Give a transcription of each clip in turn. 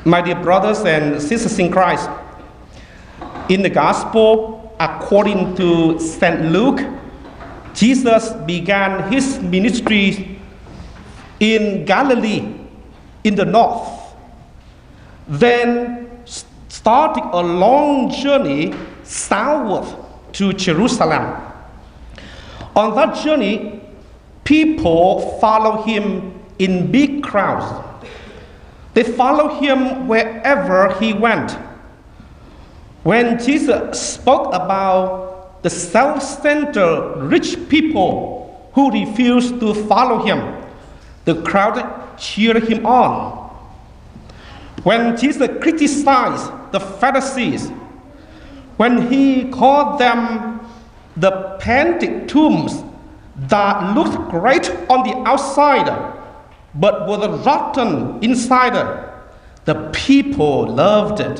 My dear brothers and sisters in Christ, in the Gospel according to St. Luke, Jesus began his ministry in Galilee in the north, then starting a long journey southward to Jerusalem. On that journey, people follow him in big crowds. They follow him wherever he went. When Jesus spoke about the self-centered rich people who refused to follow him, the crowd cheered him on. When Jesus criticized the Pharisees, when he called them the painted tombs that looked great on the outside but were rotten inside, the people loved it.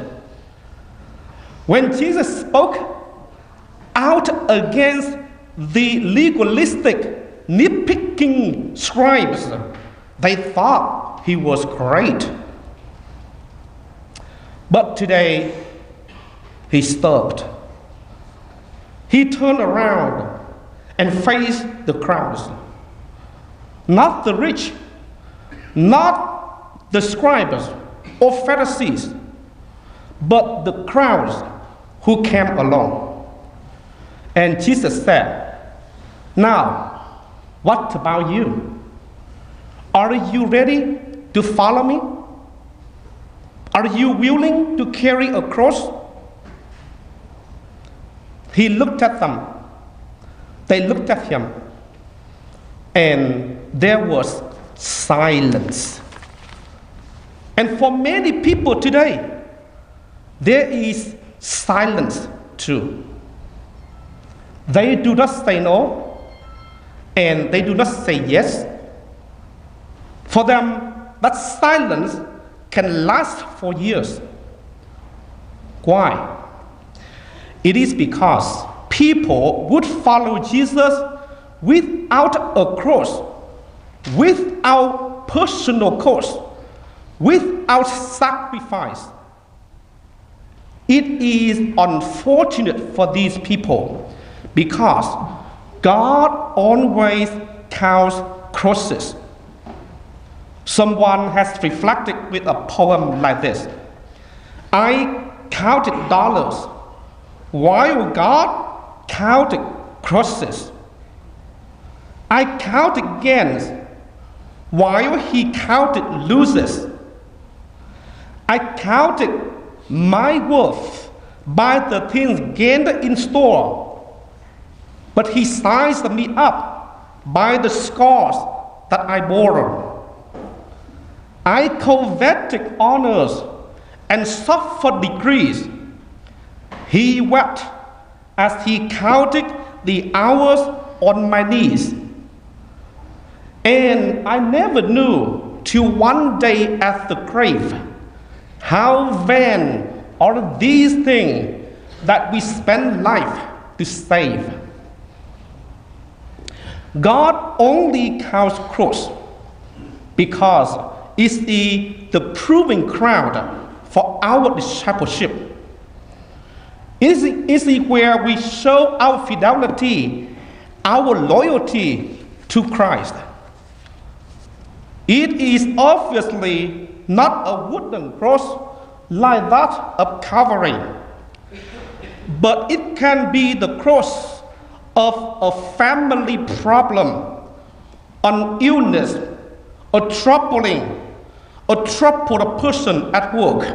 When Jesus spoke out against the legalistic, nitpicking scribes, they thought he was great. But today, he stopped. He turned around and faced the crowds. Not the rich, not the scribes or Pharisees, but the crowds who came along. And Jesus said, "Now, what about you? Are you ready to follow me? Are you willing to carry a cross?" He looked at them. They looked at him. And there was silence. And for many people today, there is silence too. They do not say no, and they do not say yes. For them, that silence can last for years. Why? It is because people would follow Jesus without a cross, without personal cost, without sacrifice. It is unfortunate for these people because God always counts crosses. Someone has reflected with a poem like this: "I counted dollars while God counted crosses. I counted gains while he counted losses. I counted my worth by the things gained in store, but he sized me up by the scars that I bore. I coveted honors and suffered degrees. He wept as he counted the hours on my knees. And I never knew till one day at the grave how vain are these things that we spend life to save." God only counts cross because it's the proving ground for our discipleship. Is it where we show our fidelity, our loyalty to Christ. It is obviously not a wooden cross like that of Calvary, but it can be the cross of a family problem, an illness, a troubled person at work.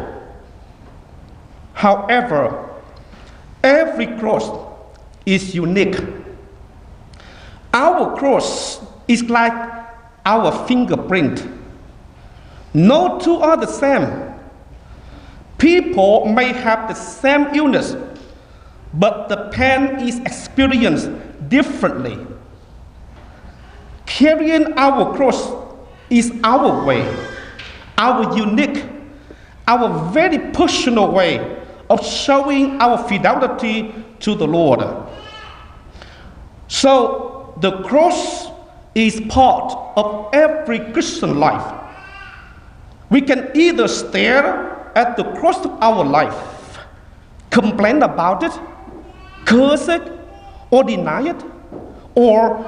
However, every cross is unique. Our cross is like our fingerprint. No two are the same. People may have the same illness, but the pain is experienced differently. Carrying our cross is our way, our unique, our very personal way of showing our fidelity to the Lord. So the cross is part of every Christian life. We can either stare at the cross of our life, complain about it, curse it, or deny it, or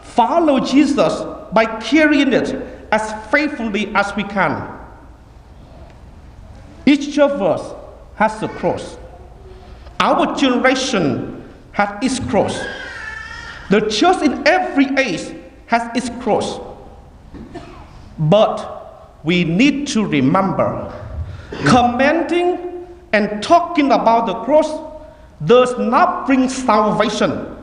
follow Jesus by carrying it as faithfully as we can. Each of us has a cross. Our generation has its cross. The church in every age has its cross. But we need to remember, commenting and talking about the cross does not bring salvation.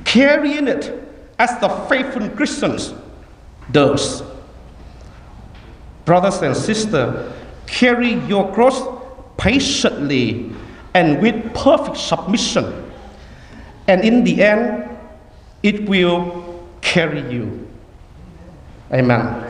Carrying it as the faithful Christians does. Brothers and sisters, carry your cross patiently and with perfect submission. And in the end, it will carry you. Amen.